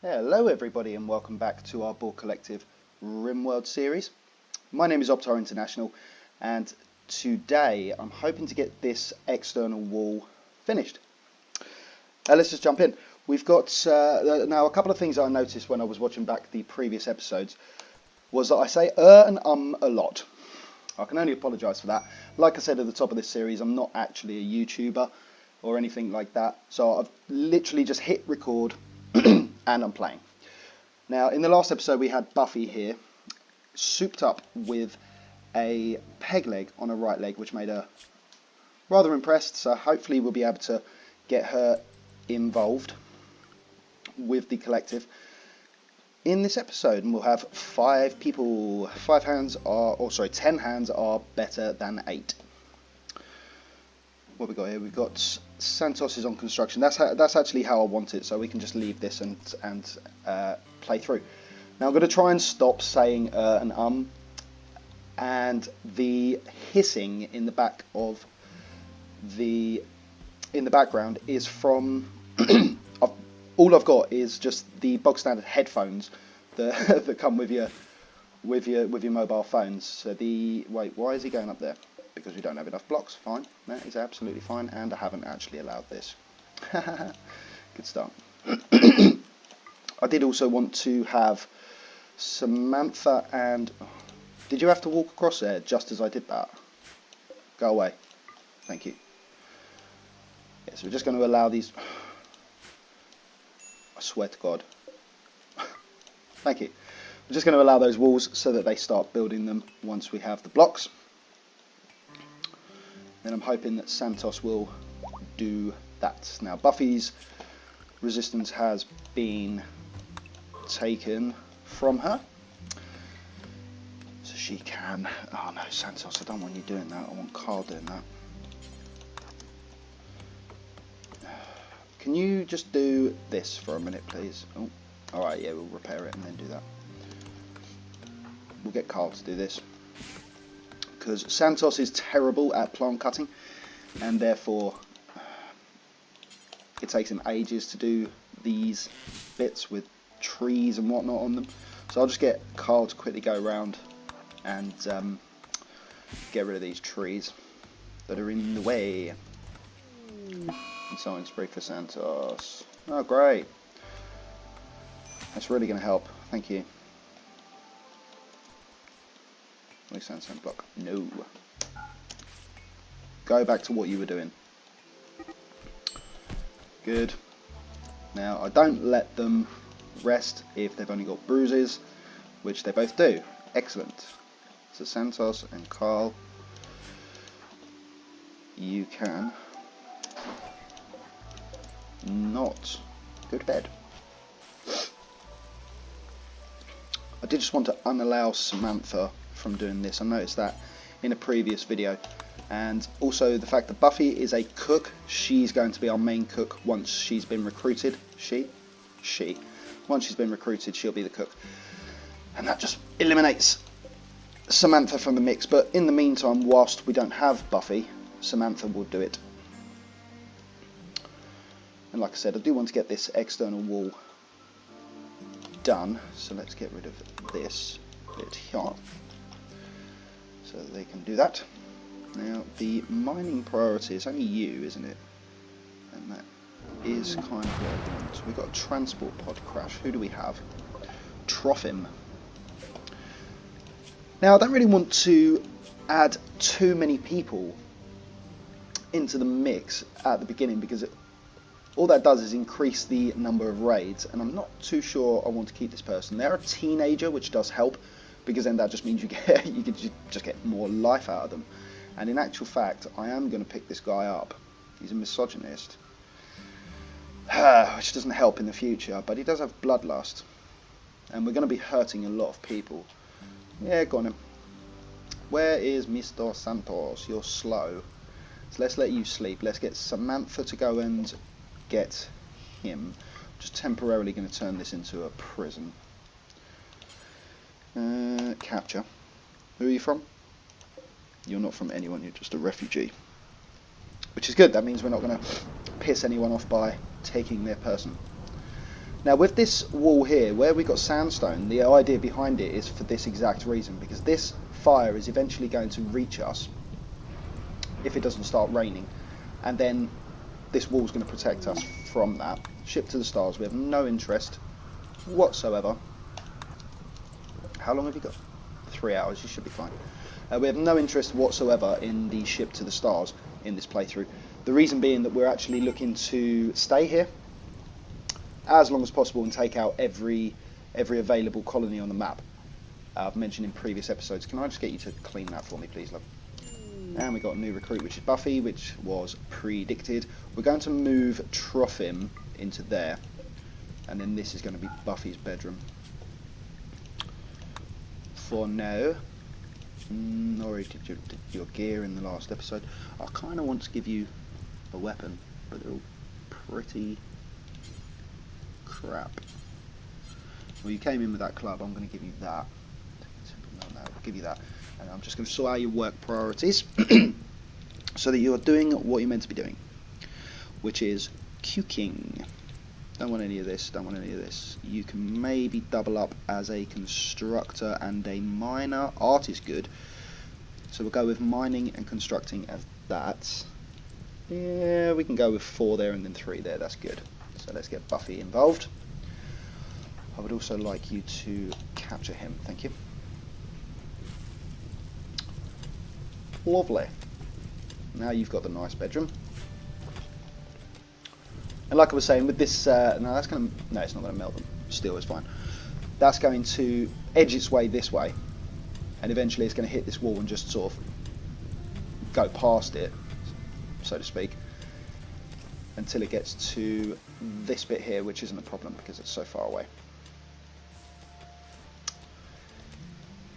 Hello everybody and welcome back to our Borg Collective RimWorld series. My name is Optar International and today I'm hoping to get this external wall finished. Let's just jump in. We've got now a couple of things I noticed when I was watching back the previous episodes was that I say and a lot. I can only apologise for that. Like I said at the top of this series, I'm not actually a YouTuber or anything like that, so I've literally just hit record and I'm playing. Now, in the last episode we had Buffy here, souped up with a peg leg on her right leg, which made her rather impressed, so hopefully we'll be able to get her involved with the collective in this episode, and we'll have 5 people. 10 hands are better than 8. What we got here? We've got Santos is on construction. That's actually how I want it, so we can just leave this and play through. Now I'm going to try and stop saying and the hissing in the back of the background is from all I've got is just the bog standard headphones that come with your mobile phones. So why is he going up there? Because we don't have enough blocks. Fine, that is absolutely fine, and I haven't actually allowed this. Good start. I did also want to have Samantha and... Did you have to walk across there just as I did that? Go away. Thank you. Yeah, so we're just going to allow these... I swear to God. Thank you. We're just going to allow those walls so that they start building them once we have the blocks. And I'm hoping that Santos will do that. Now, Buffy's resistance has been taken from her, so she can... Oh no, Santos, I don't want you doing that. I want Carl doing that. Can you just do this for a minute, please? Oh, alright, yeah, we'll repair it and then do that. We'll get Carl to do this, because Santos is terrible at plant cutting, and therefore it takes him ages to do these bits with trees and whatnot on them. So I'll just get Carl to quickly go around and get rid of these trees that are in the way. And so spray for Santos. Oh, great. That's really going to help. Thank you. Sand block. No. Go back to what you were doing. Good. Now, I don't let them rest if they've only got bruises, which they both do. Excellent. So Santos and Carl, you can not go to bed. I did just want to unallow Samantha from doing this. I noticed that in a previous video, and also the fact that Buffy is a cook. She's going to be our main cook once she's been recruited. Once she's been recruited, she'll be the cook, and that just eliminates Samantha from the mix. But in the meantime, whilst we don't have Buffy, Samantha will do it. And like I said, I do want to get this external wall done, so let's get rid of this bit here, so that they can do that. Now, the mining priority is only you, isn't it? And that is kind of what I want. We've got a transport pod crash. Who do we have? Trophim. Now, I don't really want to add too many people into the mix at the beginning, because all that does is increase the number of raids, and I'm not too sure I want to keep this person. They're a teenager, which does help, because then that just means you can just get more life out of them. And in actual fact, I am going to pick this guy up. He's a misogynist, which doesn't help in the future, but he does have bloodlust, and we're going to be hurting a lot of people. Yeah, go on him. Where is Mr. Santos? You're slow. So let's let you sleep. Let's get Samantha to go and get him. Just temporarily going to turn this into a prison. Capture. Who are you from? You're not from anyone, you're just a refugee. Which is good, that means we're not going to piss anyone off by taking their person. Now with this wall here, where we've got sandstone, the idea behind it is for this exact reason, because this fire is eventually going to reach us if it doesn't start raining, and then this wall's going to protect us from that. Ship to the stars, we have no interest whatsoever. How long have you got? 3 hours, you should be fine. We have no interest whatsoever in the ship to the stars in this playthrough. The reason being that we're actually looking to stay here as long as possible and take out every available colony on the map. I've mentioned in previous episodes. Can I just get you to clean that for me, please, love? And we got a new recruit, which is Buffy, which was predicted. We're going to move Trophim into there, and then this is going to be Buffy's bedroom for now. Already did your gear in the last episode. I kind of want to give you a weapon, but they're all pretty crap. Well, you came in with that club, I'm going to give you that. I'll give you that. And I'm just going to sort out your work priorities so that you're doing what you're meant to be doing, which is cuking. Don't want any of this, don't want any of this. You can maybe double up as a constructor and a miner. Art is good, so we'll go with mining and constructing as that. Yeah, we can go with 4 there and then 3 there, that's good. So let's get Buffy involved. I would also like you to capture him, thank you. Lovely. Now you've got the nice bedroom. And like I was saying, with this, no, it's not going to melt them. Steel is fine. That's going to edge its way this way, and eventually it's going to hit this wall and just sort of go past it, so to speak, until it gets to this bit here, which isn't a problem because it's so far away.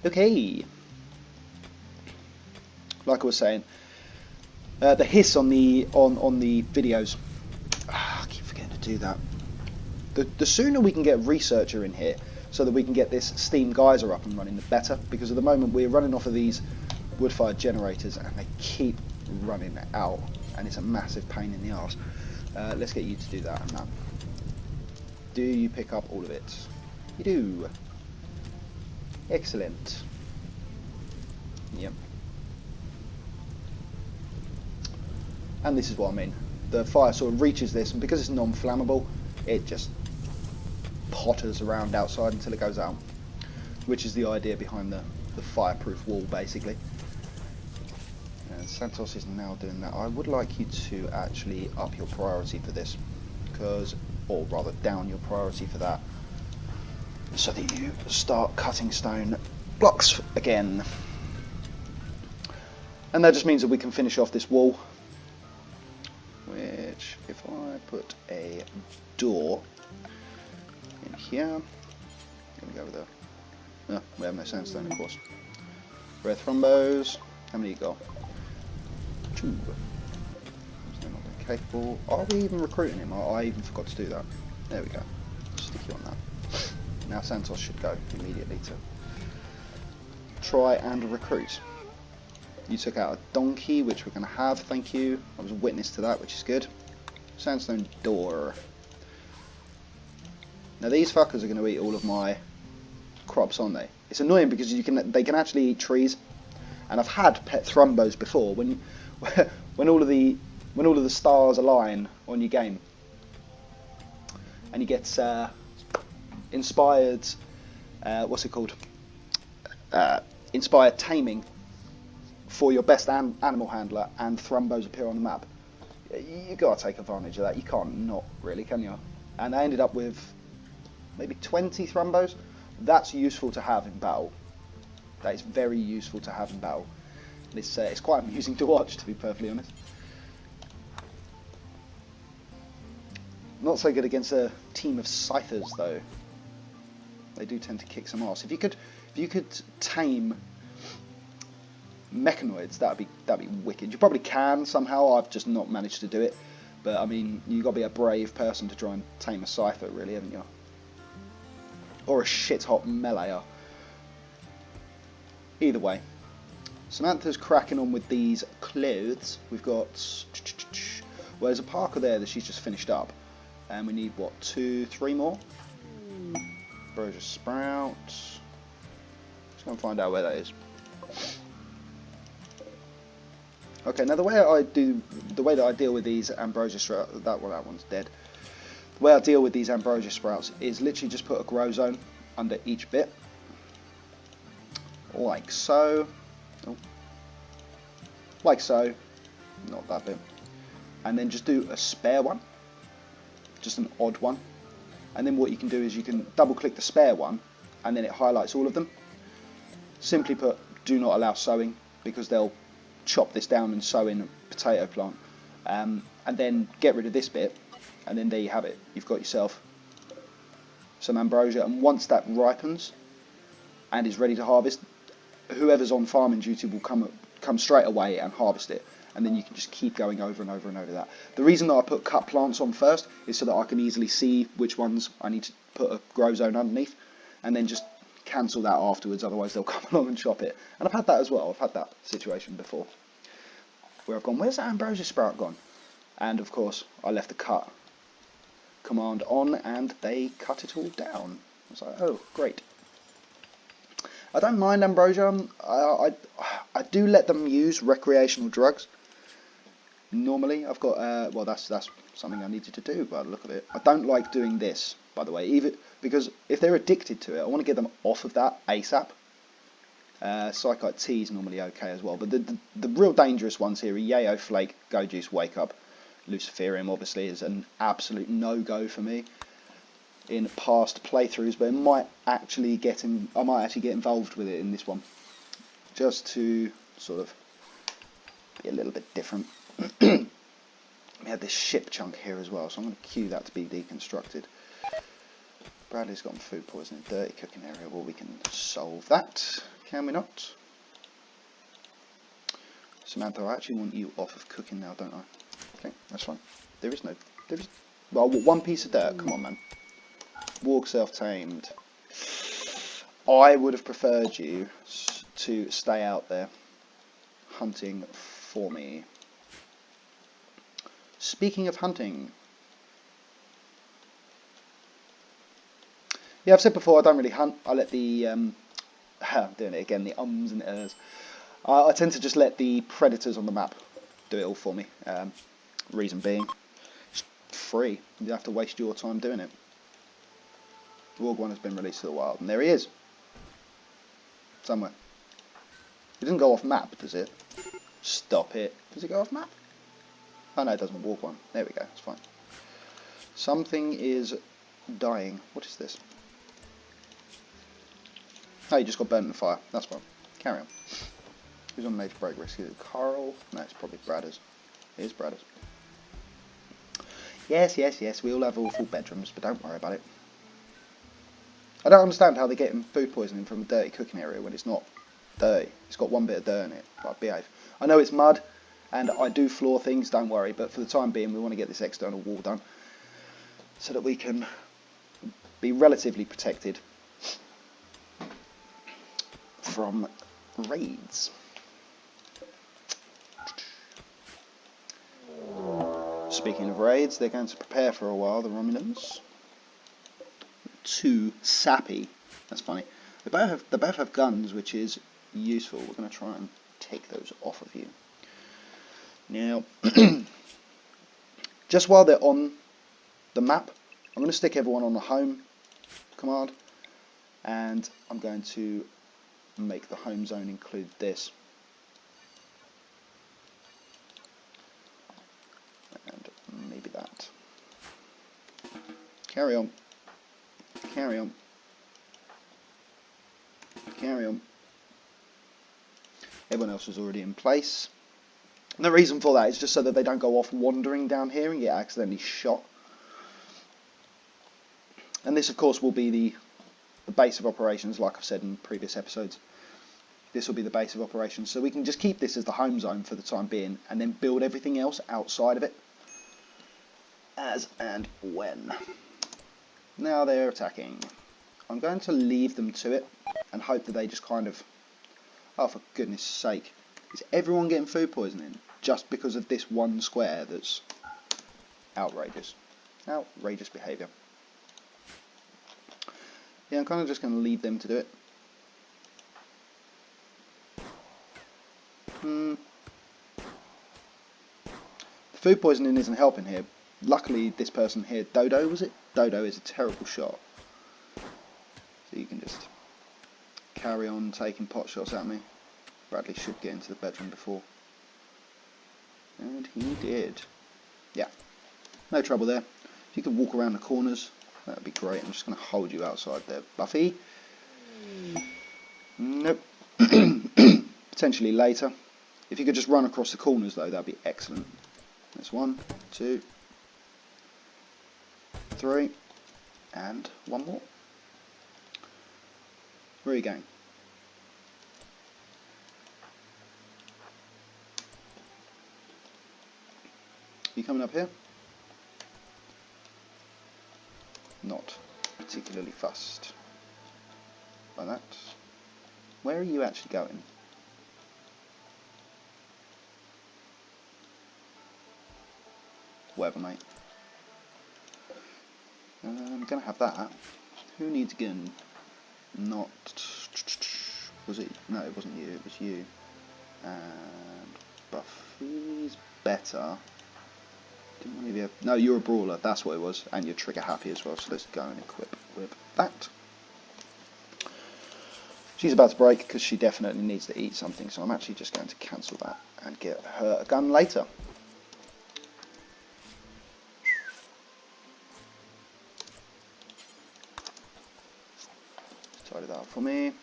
Okay. Like I was saying, the hiss on the videos. I keep forgetting to do that. The sooner we can get researcher in here, so that we can get this steam geyser up and running, the better. Because at the moment we're running off of these wood-fired generators, and they keep running out, and it's a massive pain in the arse. Let's get you to do that and that. Do you pick up all of it? You do. Excellent. Yep. And this is what I mean. The fire sort of reaches this, and because it's non-flammable, it just potters around outside until it goes out, which is the idea behind the fireproof wall, basically. And Santos is now doing that. I would like you to actually up your priority for this, because, or rather down your priority for that, so that you start cutting stone blocks again. And that just means that we can finish off this wall, which, if I put a door in here, I'm going to go with a, no, we have no sandstone, of course. Red thrombos, how many you got? 2. They're not capable. Are we even recruiting him? I even forgot to do that. There we go. Stick you on that. Now Santos should go immediately to try and recruit. You took out a donkey, which we're going to have, thank you. I was a witness to that, which is good. Sandstone door. Now these fuckers are going to eat all of my crops, aren't they? It's annoying because they can actually eat trees, and I've had pet thrumbos before. When all of the stars align on your game, and you get inspired, what's it called? Inspired taming for your best animal handler, and thrumbos appear on the map. You gotta take advantage of that. You can't not, really, can you? And I ended up with maybe 20 thrumbos. That's useful to have in battle. That is very useful to have in battle. It's quite amusing to watch, to be perfectly honest. Not so good against a team of scythers, though. They do tend to kick some ass. If you could tame mechanoids, that'd be wicked. You probably can somehow. I've just not managed to do it. But I mean, you got to be a brave person to try and tame a scyther, really, haven't you? Or a shit hot meleeer. Either way, Samantha's cracking on with these clothes. We've got, well, there's a Parker there that she's just finished up. And we need, what, 2, 3 more? Ambrosia sprouts. Let's go and find out where that is. Okay, now the way that I deal with these ambrosia sprouts, that one's dead. The way I deal with these ambrosia sprouts is literally just put a grow zone under each bit, like so. Oh. Like so, not that bit, and then just do a spare one, just an odd one, and then what you can do is you can double click the spare one, and then it highlights all of them. Simply put, do not allow sowing, because they'll chop this down and sow in a potato plant, and then get rid of this bit, and then there you have it. You've got yourself some ambrosia, and once that ripens and is ready to harvest, whoever's on farming duty will come straight away and harvest it, and then you can just keep going over and over and over that. The reason that I put cut plants on first is so that I can easily see which ones I need to put a grow zone underneath, and then just cancel that afterwards, otherwise they'll come along and chop it. And I've had that as well. I've had that situation before where I've gone, where's that ambrosia sprout gone? And of course I left the cut command on and they cut it all down. I was like, oh great. I don't mind ambrosia. I do let them use recreational drugs. Normally I've got well, that's something I needed to do by the look of it. I don't like doing this, by the way, even because if they're addicted to it, I want to get them off of that ASAP. Psychite T is normally okay as well, but the real dangerous ones here are Yayo, Flake, Go Juice, Wake Up. Luciferium obviously is an absolute no-go for me in past playthroughs, but I might actually get involved with it in this one, just to sort of be a little bit different. We had this ship chunk here as well, so I'm going to cue that to be deconstructed. Bradley's got food poisoning, dirty cooking area. Well, we can solve that, can we not? Samantha, I actually want you off of cooking now, don't I? Okay, that's fine. Well, one piece of dirt, come on man. Walk self-tamed. I would have preferred you to stay out there hunting for me. Speaking of hunting, yeah, I've said before I don't really hunt. I let the I'm doing it again, the ums and ers. I tend to just let the predators on the map do it all for me. Reason being, it's free. You don't have to waste your time doing it. Borg 1 has been released to the wild, and there he is. Somewhere. It doesn't go off map, does it? Stop it. Does it go off map? Oh no, it doesn't. Borg 1. There we go, it's fine. Something is dying. What is this? Oh, you just got burnt in the fire. That's fine. Carry on. Who's on major break risk? Is it Carl? No, it's probably Bradders. It is Bradders. Yes, we all have awful bedrooms, but don't worry about it. I don't understand how they're getting food poisoning from a dirty cooking area when it's not dirty. It's got one bit of dirt in it. Like, behave. I know it's mud, and I do floor things, don't worry, but for the time being we want to get this external wall done so that we can be relatively protected from raids. Speaking of raids, they're going to prepare for a while, the Romulans. Too sappy. That's funny. They both have guns, which is useful. We're going to try and take those off of you. Now, just while they're on the map, I'm going to stick everyone on the home command, and I'm going to make the home zone include this. And maybe that. Carry on. Carry on. Carry on. Everyone else is already in place. And the reason for that is just so that they don't go off wandering down here and get accidentally shot. And this of course will be the base of operations, like I've said in previous episodes. This will be the base of operations, so we can just keep this as the home zone for the time being and then build everything else outside of it as and when. Now they're attacking. I'm going to leave them to it and hope that they just kind of... Oh, for goodness sake. Is everyone getting food poisoning just because of this one square that's outrageous? Outrageous behaviour. Yeah, I'm kind of just going to leave them to do it. Food poisoning isn't helping here. Luckily, this person here, Dodo, was it? Dodo is a terrible shot. So you can just carry on taking pot shots at me. Bradley should get into the bedroom before. And he did. Yeah, no trouble there. If you could walk around the corners, that would be great. I'm just going to hold you outside there, Buffy. Nope. Potentially later. If you could just run across the corners though, that would be excellent. There's 1, 2, 3, and one more. Where are you going? You coming up here? Not particularly fussed by that. Where are you actually going? Whatever, mate. I'm gonna have that. Who needs gun? Not. Was it? No, it wasn't you. It was you. And Buffy's better. Didn't want to be a... No, you're a brawler. That's what it was, and you're trigger happy as well. So let's go and equip with that. She's about to break because she definitely needs to eat something. So I'm actually just going to cancel that and get her a gun later. Tidy that up for me.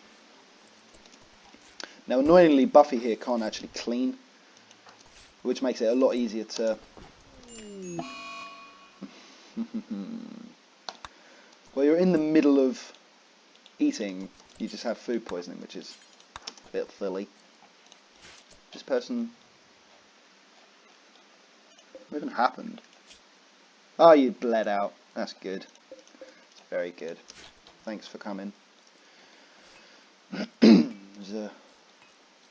Now, annoyingly, Buffy here can't actually clean, which makes it a lot easier to... Well, you're in the middle of eating, you just have food poisoning, which is a bit silly. This person... What even happened? Oh, you bled out. That's good. It's very good. Thanks for coming. It was a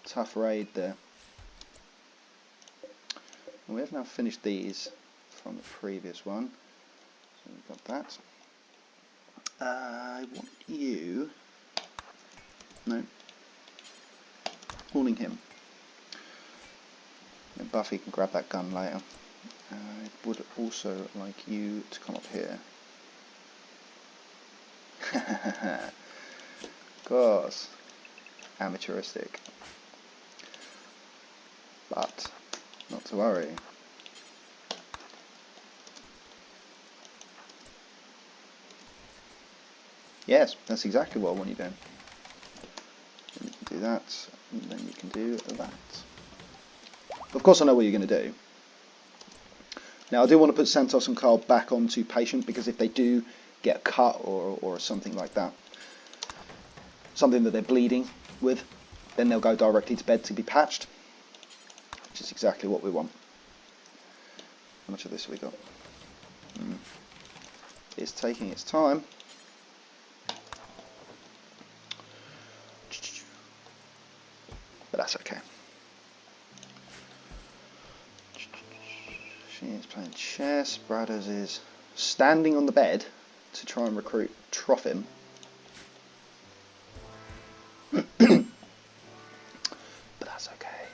tough raid there. And we have now finished these from the previous one. So we've got that. I want you... No. Warning him. And Buffy can grab that gun later. I would also like you to come up here. Of course. Amateuristic. But, not to worry. Yes, that's exactly what I want you doing. Then you can do that, and then you can do that. Of course I know what you're going to do. Now I do want to put Santos and Carl back onto patient, because if they do get a cut or something like that, something that they're bleeding with, then they'll go directly to bed to be patched, which is exactly what we want. How much of this have we got? It's taking its time. But that's okay. She is playing chess. Bradders is standing on the bed to try and recruit Troffin. But that's okay.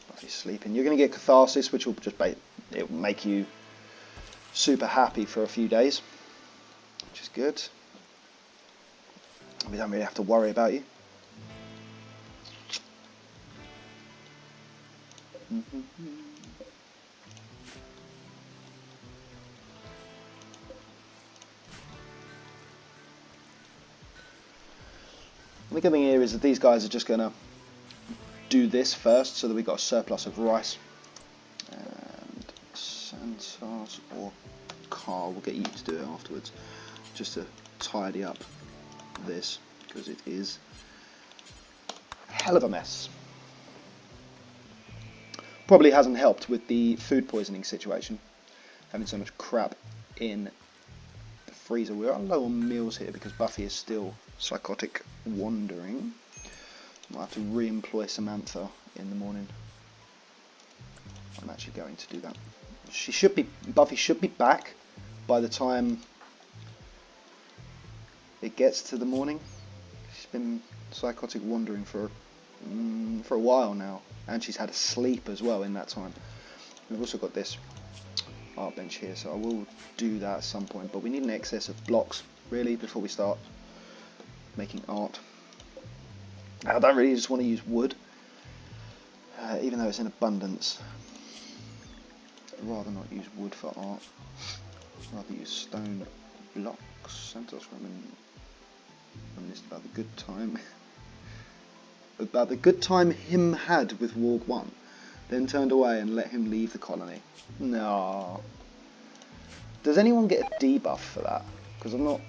Buffy's sleeping. You're going to get catharsis, which will just it will make you super happy for a few days, which is good. We don't really have to worry about you. The good thing here is that these guys are just going to do this first, so that we've got a surplus of rice. And Santos or Carl will get you to do it afterwards, just to tidy up this, because it is a hell of a mess. Probably hasn't helped with the food poisoning situation, having so much crap in the freezer. We're low on meals here because Buffy is still psychotic wandering. I'll have to re-employ Samantha in the morning. I'm actually going to do that. Buffy should be back by the time it gets to the morning. She's been psychotic wandering for a while now, and she's had a sleep as well in that time. We've also got this art bench here, so I will do that at some point, but we need an excess of blocks really before we start making art. I don't really just want to use wood, even though it's in abundance. I'd rather not use wood for art. I'd rather use stone blocks. Santos reminisced about the good time him had with Borg 1, then turned away and let him leave the colony. No. Does anyone get a debuff for that? Because I've not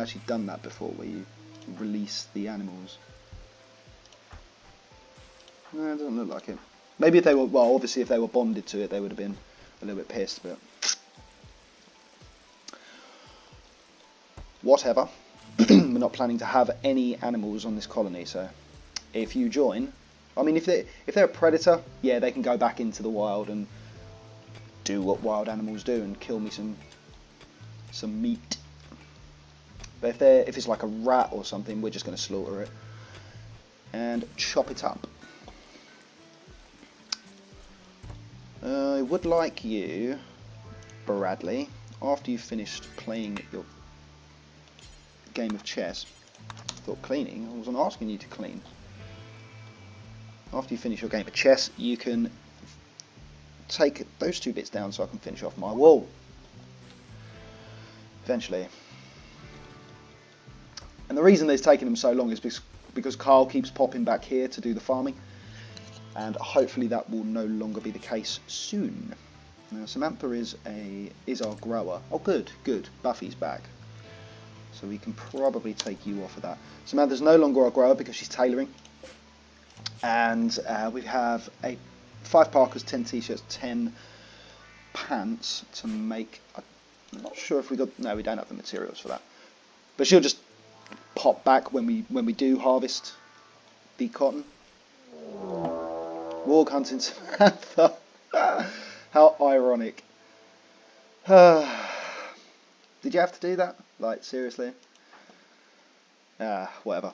actually done that before, where you release the animals. No, it doesn't look like it. Maybe if they were, well, obviously if they were bonded to it, they would have been a little bit pissed, but whatever. We're not planning to have any animals on this colony, so if you join, I mean, if they're a predator, yeah, they can go back into the wild and do what wild animals do and kill me some meat. But if it's like a rat or something, we're just going to slaughter it and chop it up. I would like you, Bradley, after you've finished playing your game of chess, cleaning, I wasn't asking you to clean. After you finish your game of chess, you can take those 2 bits down so I can finish off my wall. Eventually. And the reason it's taking them so long is because Carl keeps popping back here to do the farming. And hopefully that will no longer be the case soon. Now Samantha is our grower. Oh good. Buffy's back. So we can probably take you off of that. Samantha's no longer our grower because she's tailoring. And we have 5 parkas, 10 t-shirts, 10 pants to make. I'm not sure if we don't have the materials for that. But she'll just pop back when we do harvest the cotton. Warg hunting Samantha. How ironic. Did you have to do that? Like, seriously? Whatever.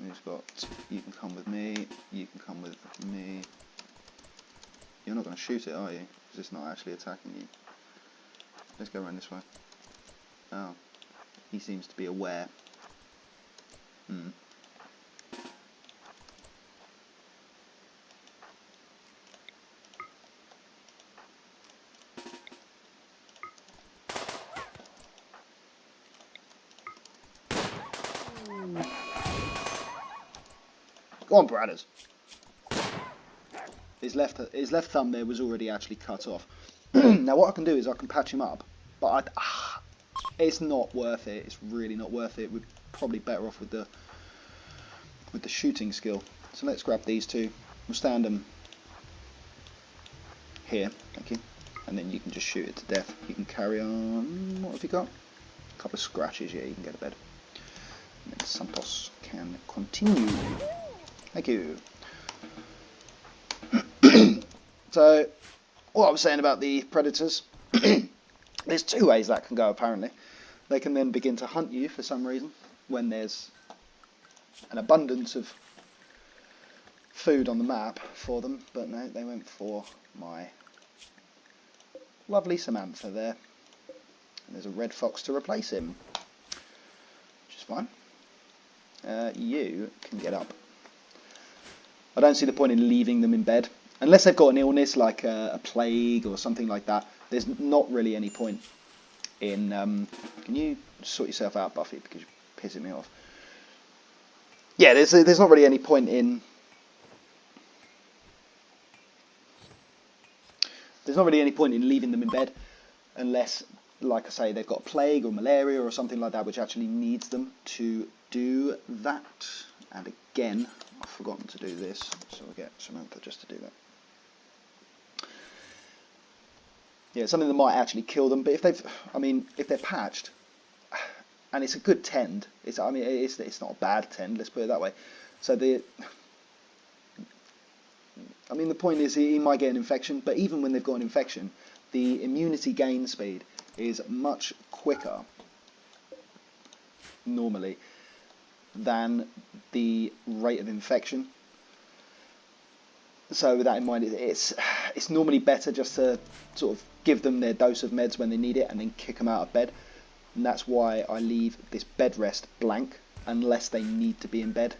Who's got, you can come with me, you can come with me. You're not going to shoot it, are you? Because it's not actually attacking you. Let's go around this way. Oh. He seems to be aware. Go on, Bradders. His left thumb there was already actually cut off. Now what I can do is I can patch him up, but it's not worth it. It's really not worth it. We're probably better off with the shooting skill. So let's grab these 2. We'll stand them here, thank you, and then you can just shoot it to death. You can carry on. What have you got? A couple of scratches. Yeah, you can get to bed. And then Santos can continue. Thank you. So, what I was saying about the predators, there's 2 ways that can go apparently. They can then begin to hunt you for some reason when there's an abundance of food on the map for them, but no, they went for my lovely Samantha there. And there's a red fox to replace him, which is fine. You can get up. I don't see the point in leaving them in bed. Unless they've got an illness like a plague or something like that, there's not really any point in... can you sort yourself out, Buffy, because you're pissing me off? Yeah, there's not really any point in... There's not really any point in leaving them in bed unless, like I say, they've got a plague or malaria or something like that which actually needs them to do that. And again, I've forgotten to do this, so I'll get Samantha just to do that. Yeah, something that might actually kill them, but if they're patched, and it's a good tend, it's not a bad tend, let's put it that way. So the point is he might get an infection, but even when they've got an infection, the immunity gain speed is much quicker normally than the rate of infection. So with that in mind, it's normally better just to sort of give them their dose of meds when they need it and then kick them out of bed. And that's why I leave this bed rest blank unless they need to be in bed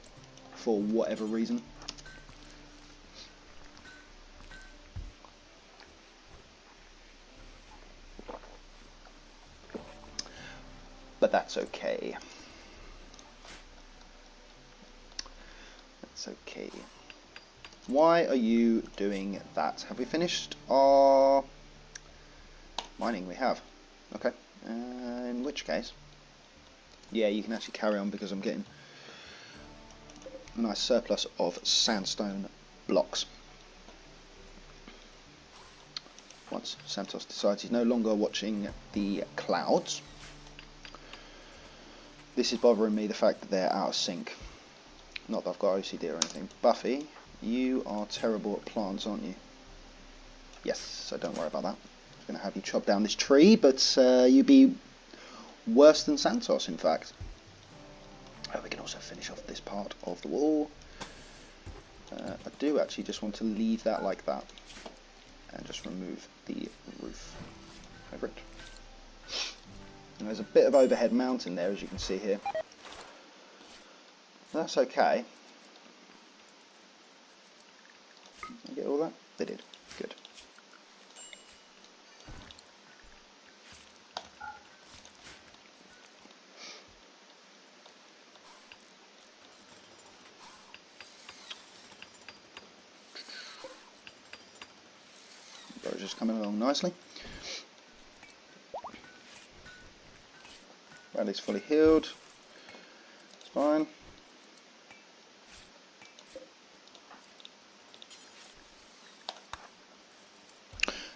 for whatever reason. But that's okay. That's okay. Why are you doing that? Have we finished our mining? We have. Okay. In which case, yeah, you can actually carry on because I'm getting a nice surplus of sandstone blocks. Once Santos decides he's no longer watching the clouds. This is bothering me, the fact that they're out of sync. Not that I've got OCD or anything. Buffy, you are terrible at plants, aren't you? Yes, so don't worry about that. I'm going to have you chop down this tree, but you be worse than Santos, in fact. Oh, we can also finish off this part of the wall. I do actually just want to leave that like that. And just remove the roof over it. And there's a bit of overhead mounting there, as you can see here. That's okay. Did I get all that? They did. Good. It's just coming along nicely. Rally's fully healed. It's fine.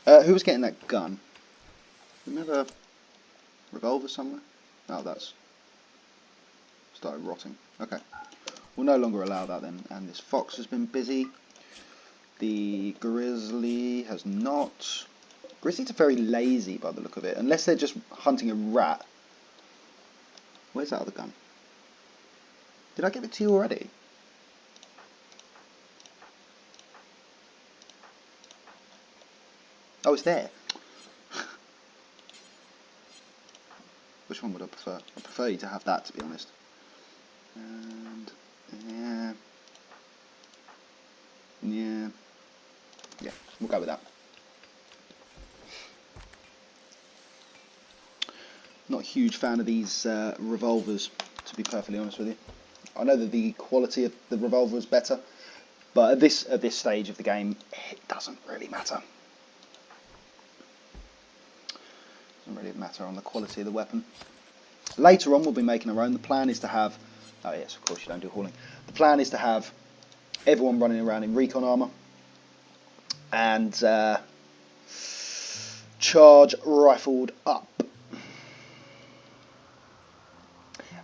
Who was getting that gun? Remember a revolver somewhere? Oh, that's started rotting. Okay. We'll no longer allow that then. And this fox has been busy. The grizzly has not. Grizzlies are very lazy by the look of it. Unless they're just hunting a rat. Where's that other gun? Did I give it to you already? Oh, it's there. Which one would I prefer? I prefer you to have that, to be honest. And yeah, we'll go with that. Not a huge fan of these revolvers, to be perfectly honest with you. I know that the quality of the revolver is better, but at this stage of the game, it doesn't really matter. Doesn't really matter on the quality of the weapon. Later on, we'll be making our own. The plan is to have, oh yes, of course you don't do hauling. The plan is to have everyone running around in recon armor and charge rifled up.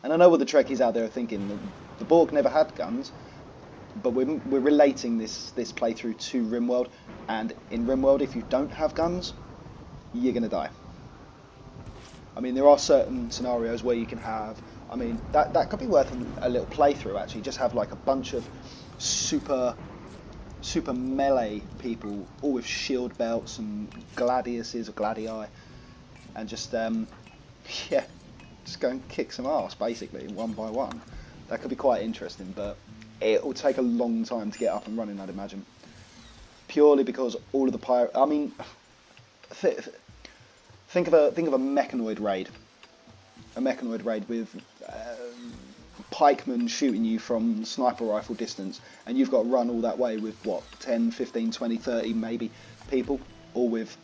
And I know what the Trekkies out there are thinking. The Borg never had guns, but we're relating this playthrough to RimWorld. And in RimWorld, if you don't have guns, you're going to die. I mean, there are certain scenarios where you can have. I mean, that could be worth a little playthrough actually. Just have like a bunch of super melee people, all with shield belts and gladiuses or gladii, and just yeah. Just go and kick some arse, basically, one by one. That could be quite interesting, but it will take a long time to get up and running, I'd imagine. Purely because all of the pirate. I mean, think of a mechanoid raid. A mechanoid raid with pikemen shooting you from sniper rifle distance, and you've got to run all that way with what, 10, 15, 20, 30 maybe people, all with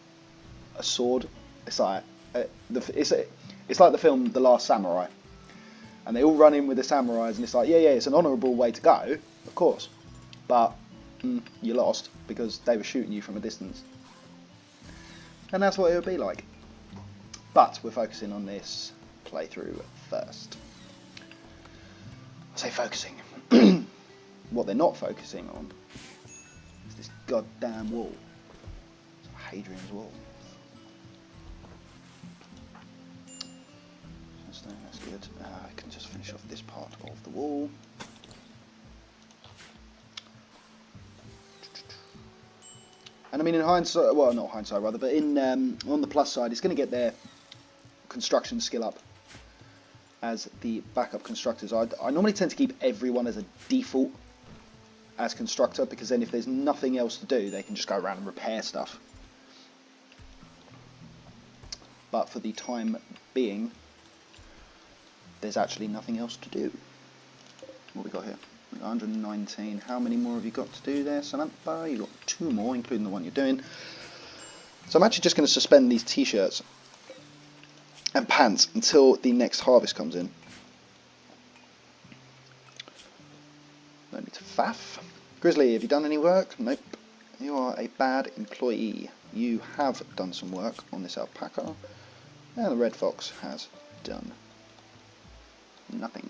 a sword. It's like it's like the film The Last Samurai, and they all run in with the samurais, and it's like, yeah, it's an honourable way to go, of course, but you lost because they were shooting you from a distance, and that's what it would be like. But we're focusing on this playthrough first. I say focusing. What they're not focusing on is this goddamn wall. It's Hadrian's Wall. That's good. I can just finish off this part of the wall. And I mean, in hindsight, well, not hindsight rather, but in on the plus side, it's going to get their construction skill up as the backup constructors. I normally tend to keep everyone as a default as constructor, because then if there's nothing else to do, they can just go around and repair stuff. But for the time being, there's actually nothing else to do. What we got here? 119. How many more have you got to do there, Samantha? You've got 2 more, including the one you're doing. So I'm actually just going to suspend these t-shirts and pants until the next harvest comes in. No need to faff. Grizzly, have you done any work? Nope. You are a bad employee. You have done some work on this alpaca, and the red fox has done nothing.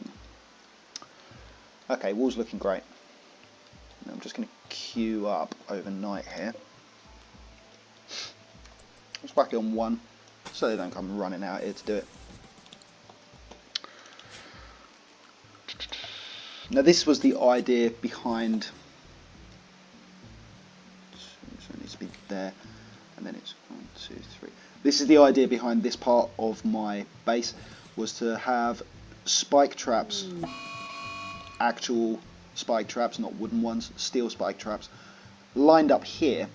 Okay, wall's looking great. Now I'm just going to queue up overnight here. Let's whack it on 1, so they don't come running out here to do it. Now this was the idea behind, so it needs to be there, and then it's 1, 2, 3. This is the idea behind this part of my base, was to have spike traps, actual spike traps, not wooden ones, steel spike traps, lined up here,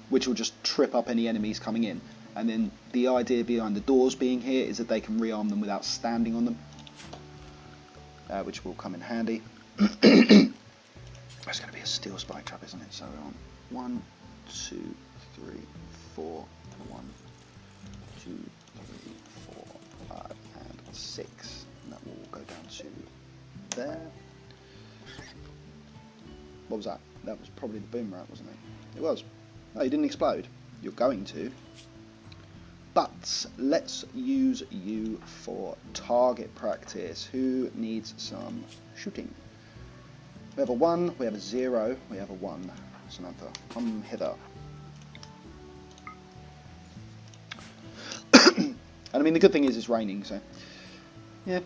which will just trip up any enemies coming in. And then the idea behind the doors being here is that they can rearm them without standing on them, which will come in handy. That's going to be a steel spike trap, isn't it? So we're on 1, 2, 3, 4, 1, 2, 3, 4, 5, and 6. And that will go down to there. What was that? That was probably the boom rat, wasn't it? It was. Oh, you didn't explode. You're going to. But let's use you for target practice. Who needs some shooting? We have a 1, we have a 0, we have a 1. Samantha, come hither. And I mean, the good thing is it's raining, so yeah.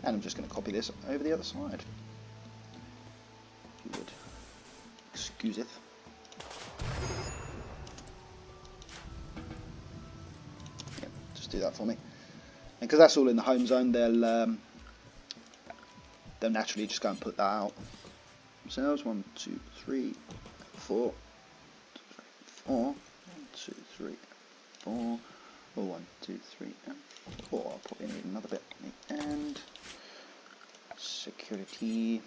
And I'm just going to copy this over the other side. If you would excuse it. Yeah, just do that for me. And because that's all in the home zone, they'll naturally just go and put that out themselves. 1, 2, 3, 4, 4. 1, 2, 3, 4. Or 1, 2, 3, and 4. I'll probably need another bit at the end. Security.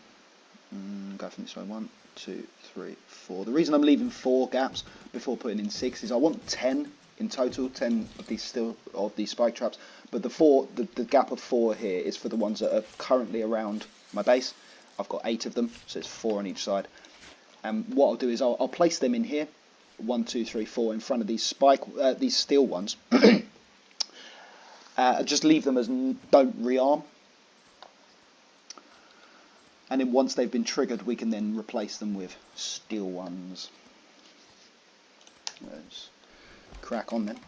Go from this way. 1, 2, 3, 4. The reason I'm leaving 4 gaps before putting in 6 is I want 10 in total. 10 of these spike traps. But the gap of 4 here is for the ones that are currently around my base. I've got 8 of them, so it's 4 on each side. And what I'll do is I'll place them in here. 1, 2, 3, 4 in front of these these steel ones. Just leave them as don't rearm. And then once they've been triggered, we can then replace them with steel ones. Let's crack on then.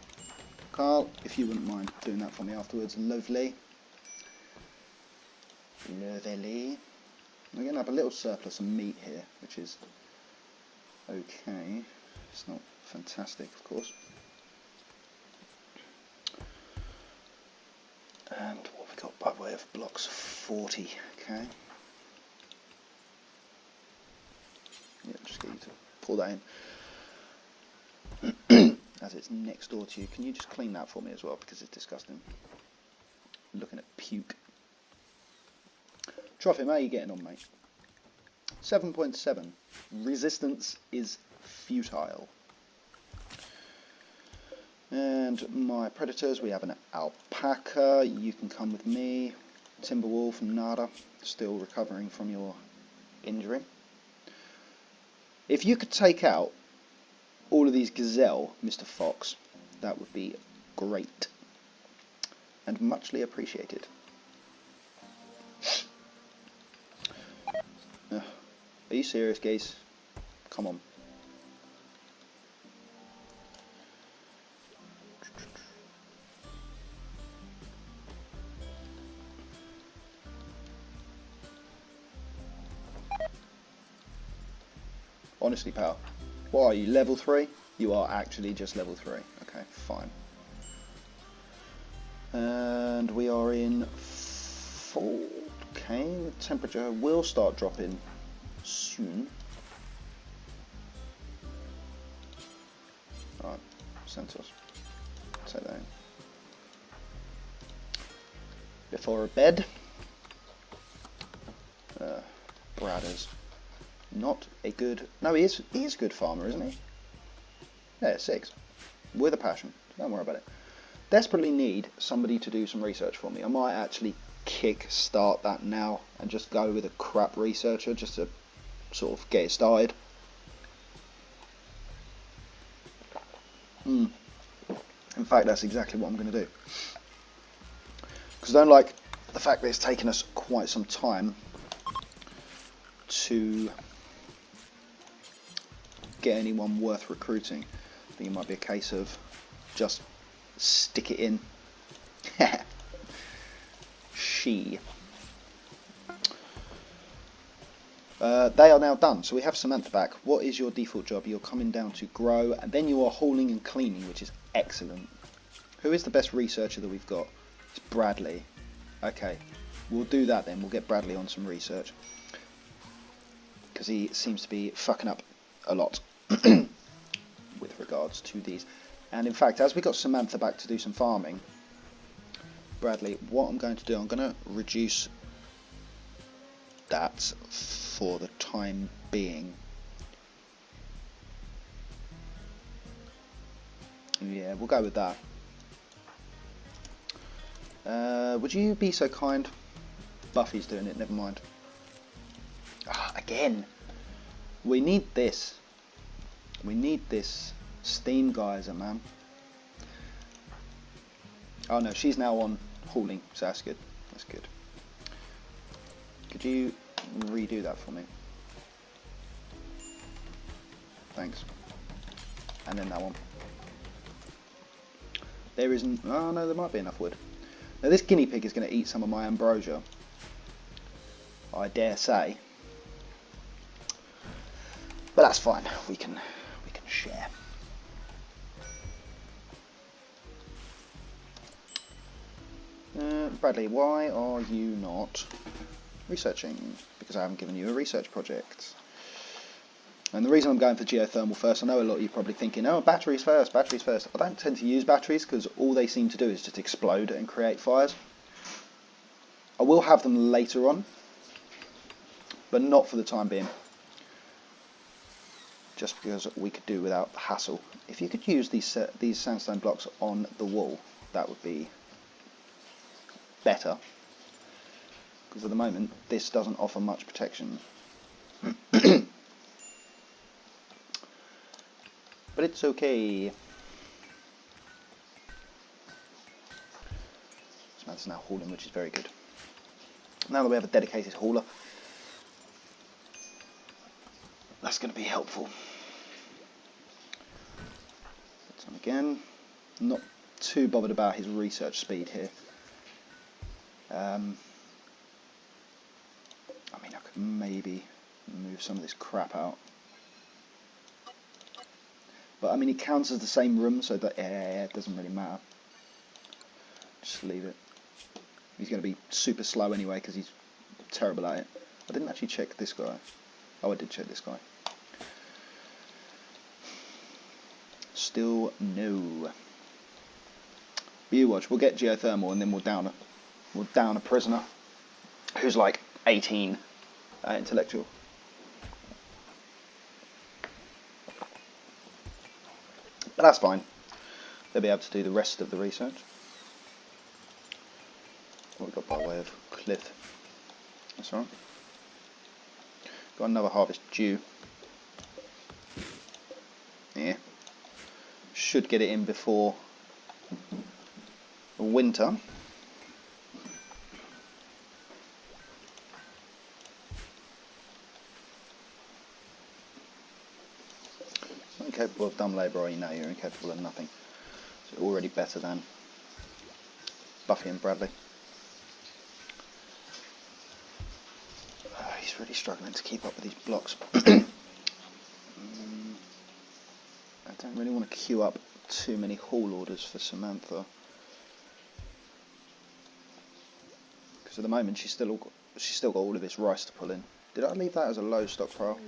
Carl, if you wouldn't mind doing that for me afterwards. Lovely. Lovely. We're going to have a little surplus of meat here, which is okay. It's not fantastic, of course. And what have we got by way of blocks? 40, okay. Yeah, just get you to pull that in. As it's next door to you, can you just clean that for me as well, because it's disgusting. I'm looking at puke. Trophim, how are you getting on, mate? 7.7. Resistance is futile. And my predators, we have an alpaca. You can come with me. Timberwolf, nada. Still recovering from your injury. If you could take out all of these gazelle, Mr. Fox, that would be great. And muchly appreciated. Are you serious, Geese? Come on. Honestly, pal. What are you, level 3? You are actually just level 3. Okay, fine. And we are in fall. Okay, the temperature will start dropping soon. Alright, Santos. Take that in. Before a bed. Bradders. Not a good... No, he is a good farmer, isn't he? Yeah, 6. With a passion. Don't worry about it. Desperately need somebody to do some research for me. I might actually kick-start that now and just go with a crap researcher just to sort of get it started. In fact, that's exactly what I'm going to do. Because I don't like the fact that it's taken us quite some time to get anyone worth recruiting. I think it might be a case of just stick it in. She. They are now done, so we have Samantha back. What is your default job? You're coming down to grow, and then you are hauling and cleaning, which is excellent. Who is the best researcher that we've got? It's Bradley. Okay, we'll do that then. We'll get Bradley on some research, because he seems to be fucking up a lot with regards to these. And in fact, as we got Samantha back to do some farming, Bradley, what I'm going to do, I'm going to reduce that for the time being. Yeah, we'll go with that. Would you be so kind? Buffy's doing it, never mind. Again, we need this. We need this steam geyser, man. Oh no, she's now on hauling, so that's good. That's good. Could you redo that for me? Thanks. And then that one. There isn't... Oh no, there might be enough wood. Now this guinea pig is going to eat some of my ambrosia, I dare say. But that's fine. We can share. Bradley, why are you not researching? Because I haven't given you a research project. And the reason I'm going for geothermal first, I know a lot of you are probably thinking, oh, batteries first, batteries first. I don't tend to use batteries because all they seem to do is just explode and create fires. I will have them later on, but not for the time being. Just because we could do without the hassle. If you could use these sandstone blocks on the wall, that would be better. Because at the moment, this doesn't offer much protection. But it's okay. Samantha's now hauling, which is very good. Now that we have a dedicated hauler, that's going to be helpful. And again, not too bothered about his research speed here. I mean, I could maybe move some of this crap out. But I mean, it counts as the same room, so that it doesn't really matter. Just leave it. He's going to be super slow anyway because he's terrible at it. I didn't actually check this guy. Oh, I did check this guy. Still no. You watch. We'll get geothermal and then we'll down a prisoner who's like 18 intellectual. But that's fine. They'll be able to do the rest of the research. What we've got by way of cliff. That's all right. Got another harvest due. Yeah. Should get it in before winter. Incapable of dumb labour, or you know you're incapable of nothing. So already better than Buffy and Bradley. He's really struggling to keep up with these blocks. queue up too many haul orders for Samantha. Because at the moment she's still got all of this rice to pull in. Did I leave that as a low stockpile?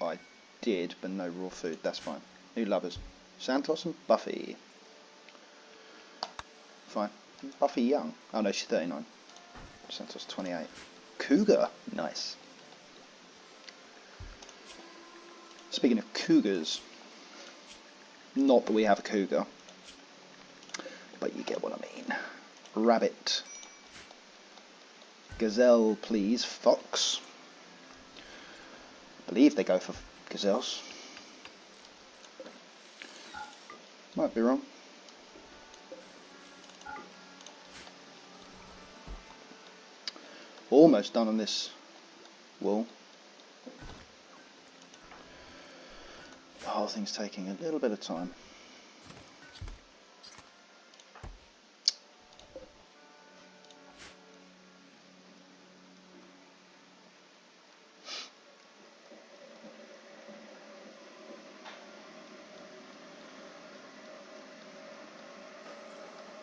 I did, but no raw food. That's fine. New lovers. Santos and Buffy. Fine. Buffy young. Oh no, she's 39. Santos 28. Cougar. Nice. Speaking of cougars, not that we have a cougar, but you get what I mean. Rabbit. Gazelle, please. Fox. I believe they go for gazelles. Might be wrong. Almost done on this wool. The whole thing's taking a little bit of time.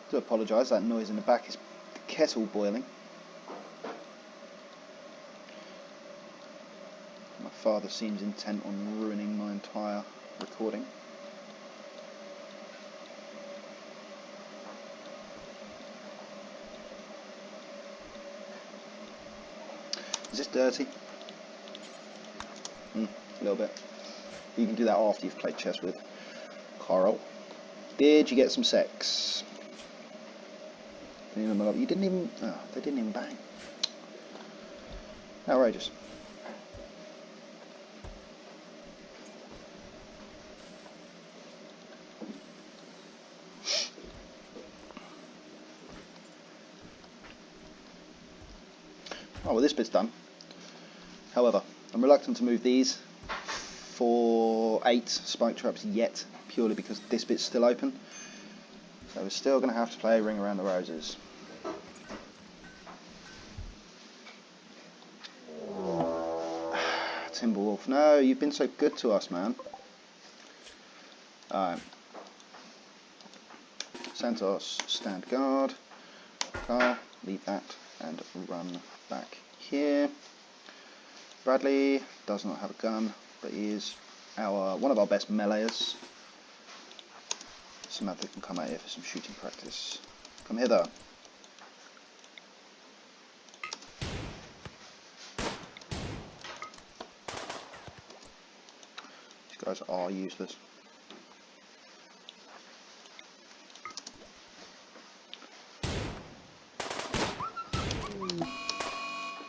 I do apologise, that noise in the back is the kettle boiling. My father seems intent on ruining my entire recording. Is this dirty? A little bit. You can do that after you've played chess with Carl. Did you get some sex? You didn't even... Oh, they didn't even bang. Outrageous. Oh, well, this bit's done. However, I'm reluctant to move these for 8 spike traps yet, purely because this bit's still open. So we're still going to have to play Ring Around the Roses. Timberwolf, no, you've been so good to us, man. Alright. Santos, stand guard. Carl, leave that and run back here. Bradley does not have a gun, but he is one of our best meleeers. Samantha can come out here for some shooting practice. Come hither. These guys are useless.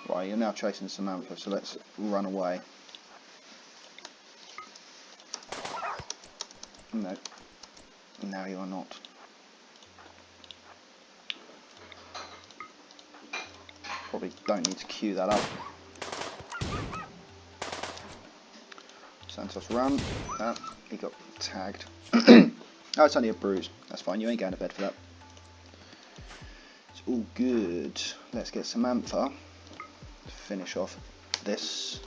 Right, you're now chasing Samantha, so let's run away. No. No, you are not. Probably don't need to queue that up. Santos run. He got tagged. Oh, it's only a bruise. That's fine, you ain't going to bed for that. It's all good. Let's get Samantha to finish off this.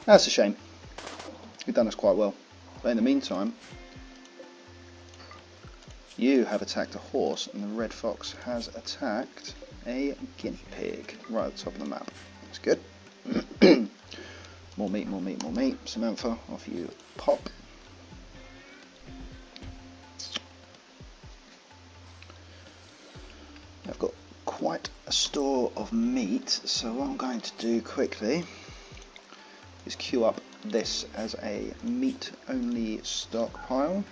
That's a shame. You've done us quite well. But in the meantime, you have attacked a horse and the red fox has attacked a guinea pig right at the top of the map. That's good. More meat, more meat, more meat. Samantha, off you pop. I've got quite a store of meat, so what I'm going to do quickly is queue up this as a meat only stockpile.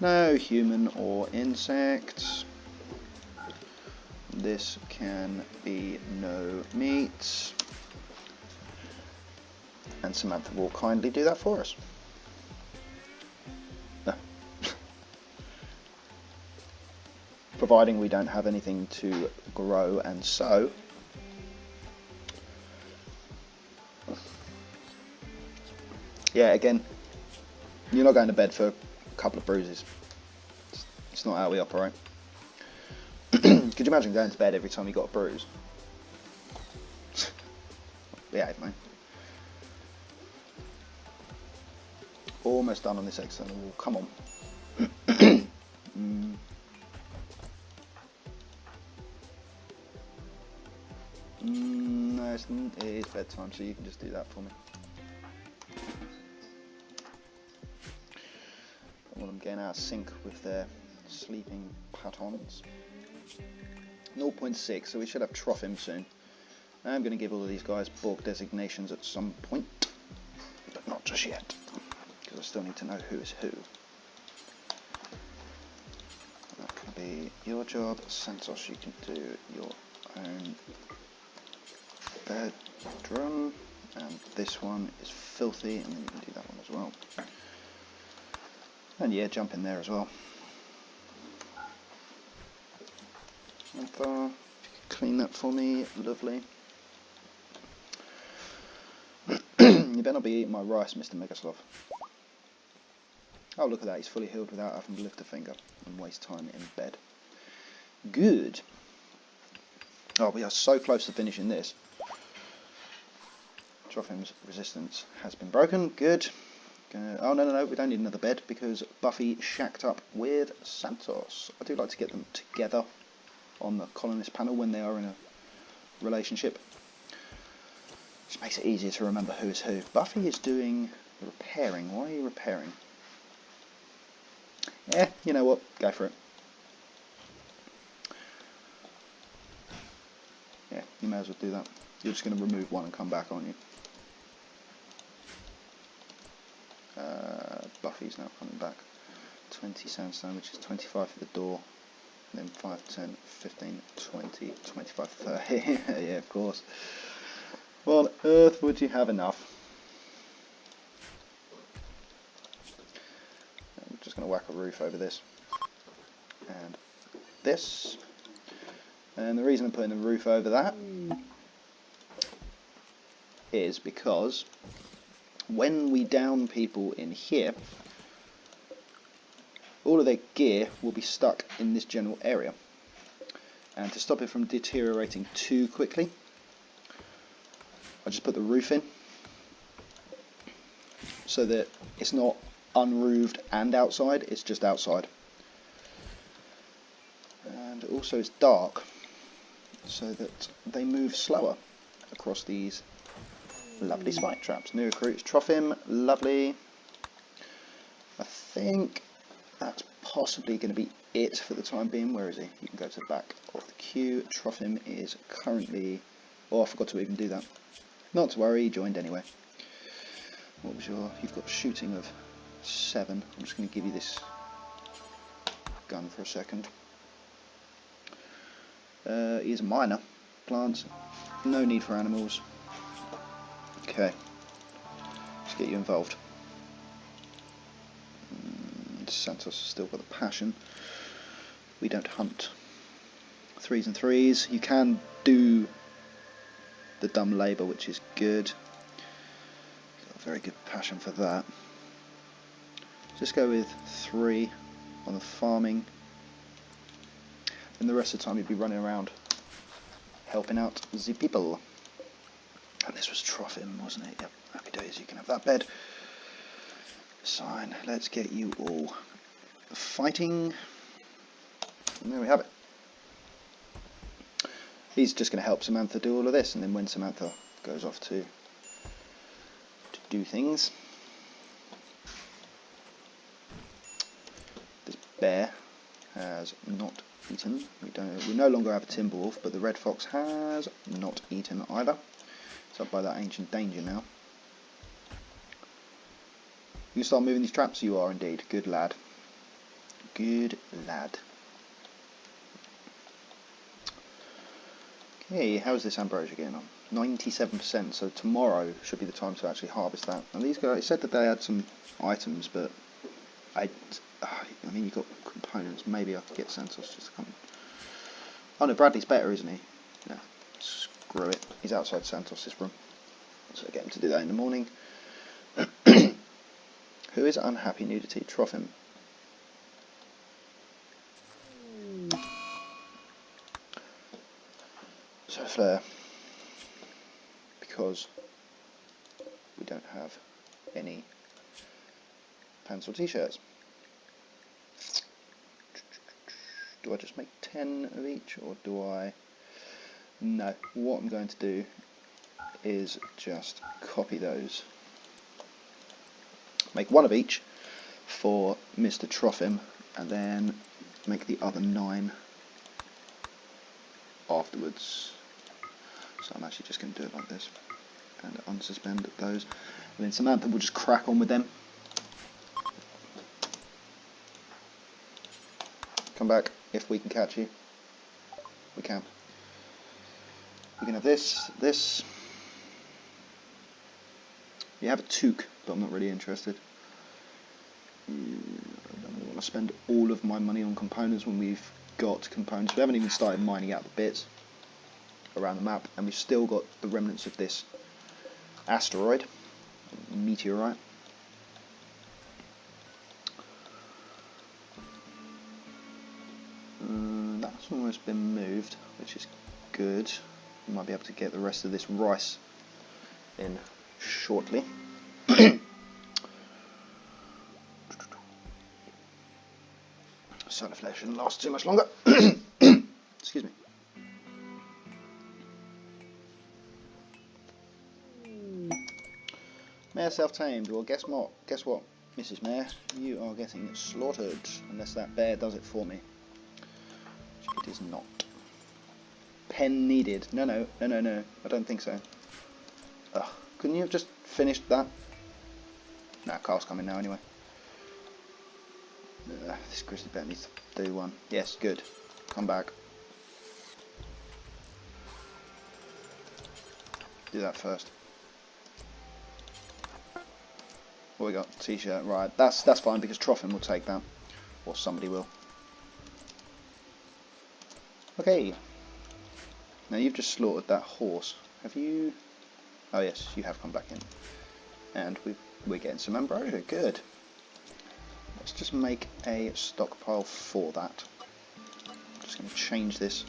No human or insects. This can be no meat. And Samantha will kindly do that for us. No. Providing we don't have anything to grow and sow. Yeah, again, you're not going to bed for a couple of bruises. It's not how we operate. Could you imagine going to bed every time you got a bruise? Yeah, mate. almost done on this external wall. Come on. No, it is bedtime, so you can just do that for me. I want them getting out of sync with their sleeping patterns. 0.6, so we should have Trophim soon. I'm going to give all of these guys Borg designations at some point, but not just yet, because I still need to know who is who. That can be your job. Santos, you can do your own bedroom, and this one is filthy, and then you can do that one as well. And yeah, jump in there as well. And if you could clean that for me, lovely. You better not be eating my rice, Mr. Megaslov. Oh, look at that, he's fully healed without having to lift a finger and waste time in bed. Good. Oh, we are so close to finishing this. Trophim's resistance has been broken. Good. Oh, no, we don't need another bed because Buffy shacked up with Santos. I do like to get them together on the colonist panel when they are in a relationship. Just makes it easier to remember who is who. Buffy is doing repairing. Why are you repairing? Yeah, you know what? Go for it. Yeah, you may as well do that. You're just going to remove one and come back, aren't you? Buffy's now coming back. 20 sandstone, which is 25 for the door. And then 5, 10, 15, 20, 25, 30. Yeah, of course. What on earth would you have enough? I'm just going to whack a roof over this. And this. And the reason I'm putting the roof over that is because when we down people in here, all of their gear will be stuck in this general area. And to stop it from deteriorating too quickly, I just put the roof in so that it's not unroofed and outside, it's just outside. And also it's dark so that they move slower across these lovely spike traps. New recruits, Trophim, lovely. I think that's possibly going to be it for the time being. Where is he? You can go to the back of the queue. Trophim is currently... Oh, I forgot to even do that. Not to worry, he joined anyway. What was your... You've got shooting of 7. I'm just going to give you this gun for a second. He is a miner. Plants. No need for animals. Okay. Let's get you involved. Santos has still got the passion. We don't hunt. 3s and 3s. You can do the dumb labour, which is good. Got a very good passion for that. Just go with 3 on the farming. And the rest of the time you'd be running around helping out the people. And this was Trophim, wasn't it? Yep, happy days, you can have that bed. Sign. Let's get you all fighting. And there we have it. He's just going to help Samantha do all of this, and then when Samantha goes off to do things, this bear has not eaten. We no longer have a timber wolf, but the red fox has not eaten either. It's up by that ancient danger now. You start moving these traps? You are indeed. Good lad. Good lad. Okay, how's this ambrosia getting on? 97%, so tomorrow should be the time to actually harvest that. And these guys said that they had some items, but I mean, you've got components. Maybe I could get Santos just to come. Oh no, Bradley's better, isn't he? Yeah, screw it. He's outside Santos' room. So get him to do that in the morning. Who is unhappy? Nudity. Trophim. So Flare, because we don't have any pants or t-shirts. Do I just make 10 of each, or do I... No, what I'm going to do is just copy those. Make 1 of each for Mr. Trophim, and then make the other 9 afterwards. So I'm actually just going to do it like this, and unsuspend those, and then Samantha will just crack on with them. Come back if we can catch you. We can. We can have this. You have a toque, but I'm not really interested. I don't really want to spend all of my money on components when we've got components. We haven't even started mining out the bits around the map, and we've still got the remnants of this asteroid, meteorite. That's almost been moved, which is good. We might be able to get the rest of this rice in shortly. Solar flare shouldn't last too much longer. Excuse me. Mare self-tamed. Well, guess what? Guess what, Mrs. Mare? You are getting slaughtered, unless that bear does it for me. Which it is not. Pen needed. No. I don't think so. Ugh. Couldn't you have just finished that? Nah, Carl's coming now anyway. This grizzly bear needs to do one. Yes, good. Come back. Do that first. What we got? T-shirt. Right. That's fine because Trophim will take that, or somebody will. Okay. Now you've just slaughtered that horse. Have you? Oh yes, you have come back in, and we're getting some ambrosia. Good. Let's just make a stockpile for that. I'm just going to change this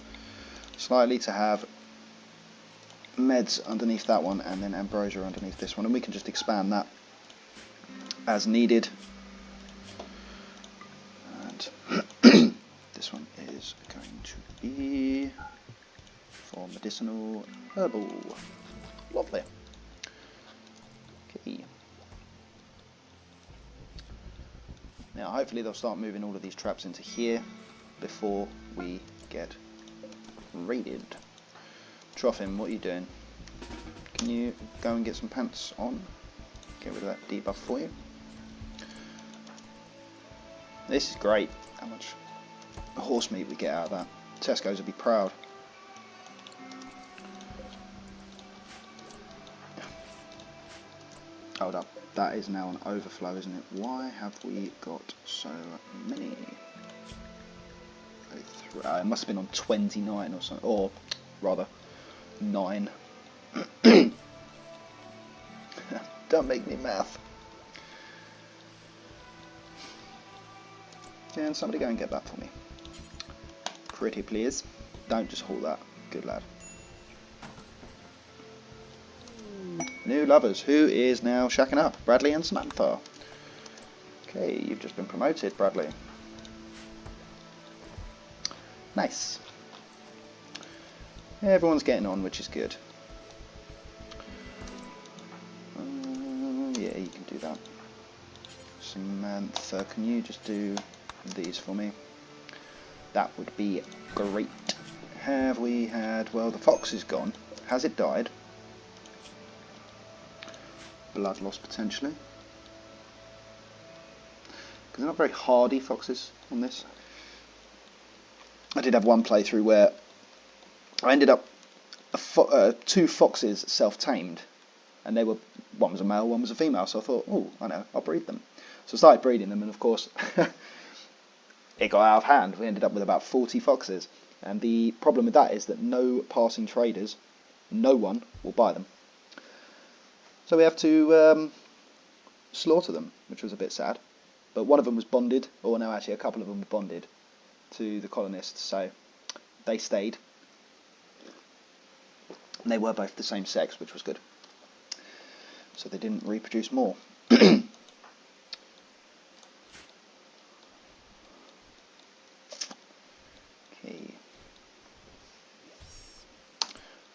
slightly to have meds underneath that one, and then ambrosia underneath this one, and we can just expand that as needed. And this one is going to be for medicinal herbal. Lovely. Okay. Now hopefully they'll start moving all of these traps into here before we get raided. Trophim, what are you doing? Can you go and get some pants on? Get rid of that debuff for you. This is great. How much horse meat we get out of that. Tesco's will be proud. Hold up, that is now an overflow, isn't it? Why have we got so many? It must have been on 29 or something, or rather 9. Don't make me math. Can somebody go and get that for me? Pretty please. Don't just haul that. Good lad. New lovers. Who is now shacking up? Bradley and Samantha. Okay, you've just been promoted, Bradley. Nice. Everyone's getting on, which is good. Yeah, you can do that. Samantha, can you just do these for me? That would be great. Have we had... Well, the fox is gone. Has it died? Blood loss potentially. Because they're not very hardy foxes on this. I did have one playthrough where I ended up 2 foxes self-tamed, and they were, one was a male, one was a female, so I thought, oh, I know, I'll breed them. So I started breeding them, and of course it got out of hand. We ended up with about 40 foxes, and the problem with that is that no passing traders, no one will buy them. So we have to slaughter them, which was a bit sad. But one of them was bonded, or no, actually a couple of them were bonded to the colonists, so they stayed. And they were both the same sex, which was good. So they didn't reproduce more.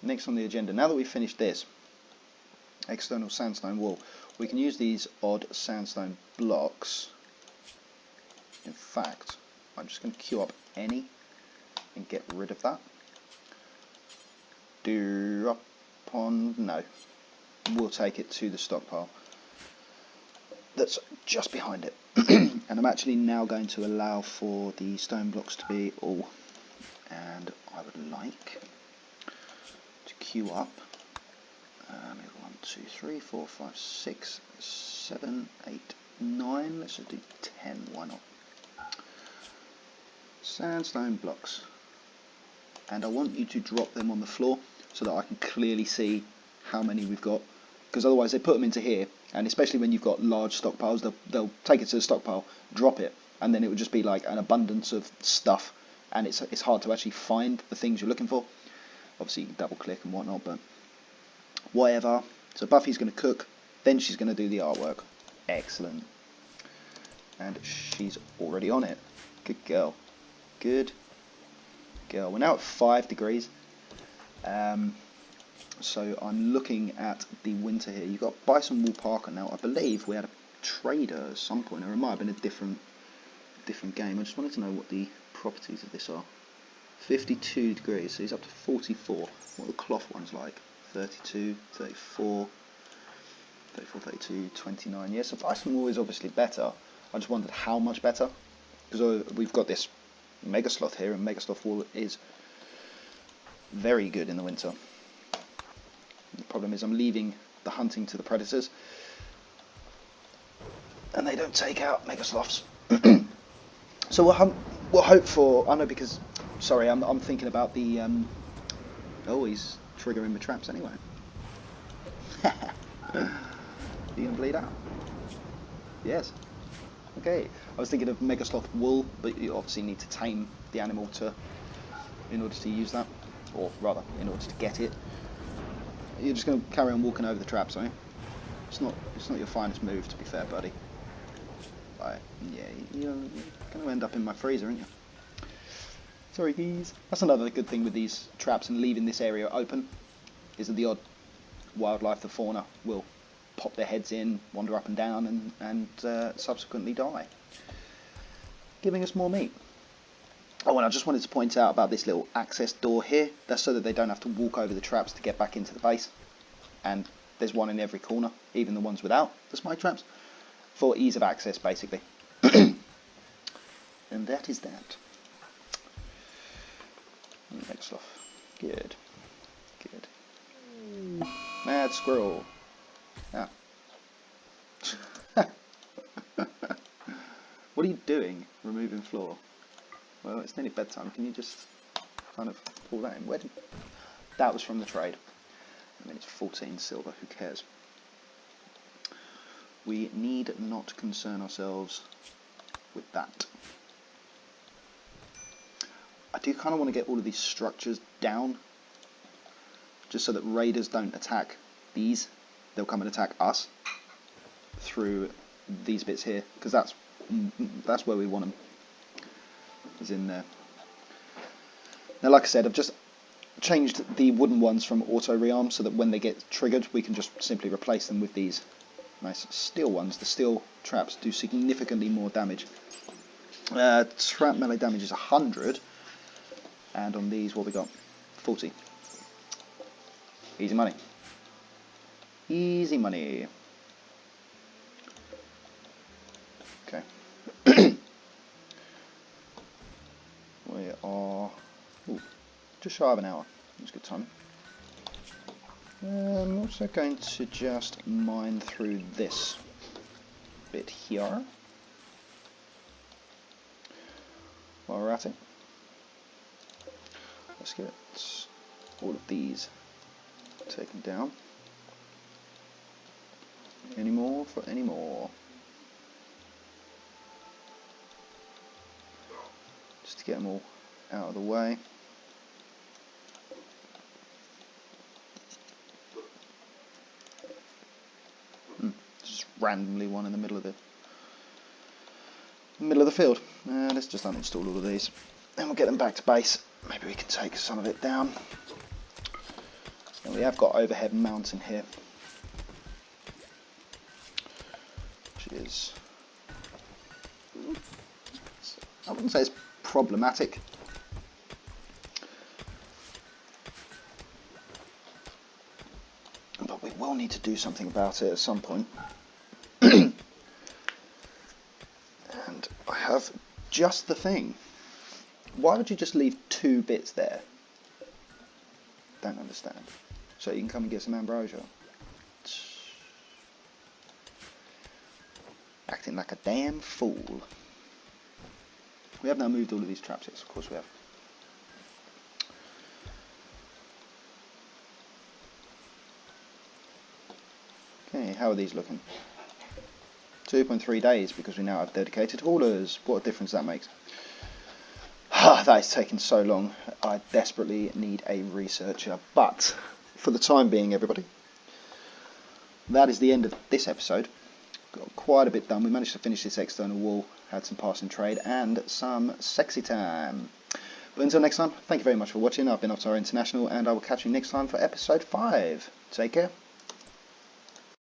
next on the agenda, now that we've finished this external sandstone wall, we can use these odd sandstone blocks. In fact, I'm just going to queue up any and get rid of that. Drop on, no. We'll take it to the stockpile that's just behind it. And I'm actually now going to allow for the stone blocks to be all. And I would like to queue up 1, 2, 3, 4, 5, 6, 7, 8, 9. Let's just do 10. Why not? Sandstone blocks. And I want you to drop them on the floor so that I can clearly see how many we've got. Because otherwise they put them into here, and especially when you've got large stockpiles, they'll take it to the stockpile, drop it, and then it would just be like an abundance of stuff, and it's hard to actually find the things you're looking for. Obviously you can double click and whatnot, but whatever. So Buffy's going to cook, then she's going to do the artwork. Excellent. And she's already on it. Good girl. Good girl. We're now at 5 degrees. So I'm looking at the winter here. You've got Bison Wool Parker now. I believe we had a trader at some point, or it might have been a different game. I just wanted to know what the properties of this are. 52 degrees, so he's up to 44. What are the cloth ones like? 32, 34, 34, 32, 29. Yeah, so Bison Wool is obviously better. I just wondered how much better. Because we've got this Mega Sloth here, and Mega Sloth Wool is very good in the winter. The problem is I'm leaving the hunting to the predators, and they don't take out Mega Sloths. So we'll hope for. I know, because sorry, I'm thinking about the. Oh, he's triggering the traps anyway. Are you gonna bleed out? Yes. Okay. I was thinking of Mega Sloth Wool, but you obviously need to tame the animal in order to use that, or rather, in order to get it. You're just going to carry on walking over the traps, are you? It's not your finest move, to be fair, buddy. Right, yeah, you're going to end up in my freezer, aren't you? Sorry, geez. That's another good thing with these traps and leaving this area open, is that the odd wildlife, the fauna, will pop their heads in, wander up and down, and subsequently die, giving us more meat. Oh, and I just wanted to point out about this little access door here. That's so that they don't have to walk over the traps to get back into the base. And there's one in every corner, even the ones without the spike traps, for ease of access, basically. And that is that. Next off. Good. Good. Mad squirrel. Ah. What are you doing? Removing floor. Well, it's nearly bedtime. Can you just kind of pull that in? That was from the trade. I mean, it's 14 silver. Who cares? We need not concern ourselves with that. I do kind of want to get all of these structures down, just so that raiders don't attack these. They'll come and attack us through these bits here, because that's where we want them. Is in there. Now, like I said, I've just changed the wooden ones from auto rearm so that when they get triggered we can just simply replace them with these nice steel ones. The steel traps do significantly more damage. Trap melee damage is 100, and on these what we got? 40. Easy money. Easy money. Okay. We are just shy of an hour. That's good time. I'm also going to just mine through this bit here while we're at it. Let's get all of these taken down. Any more for any more? Just to get them all out of the way. Just randomly one in the middle of the field. Let's just uninstall all of these, and we'll get them back to base. Maybe we can take some of it down. And we have got overhead mounting here, which is, I wouldn't say it's problematic. But we will need to do something about it at some point. And I have just the thing. Why would you just leave 2 bits there? Don't understand. So you can come and get some ambrosia. Acting like a damn fool. We have now moved all of these traps, yes, of course we have. Okay, how are these looking? 2.3 days, because we now have dedicated haulers. What a difference that makes. That is taking so long. I desperately need a researcher. But for the time being, everybody, that is the end of this episode. Got quite a bit done. We managed to finish this external wall, had some passing trade, and some sexy time. But until next time, thank you very much for watching. I've been Optar International, and I will catch you next time for episode 5. Take care.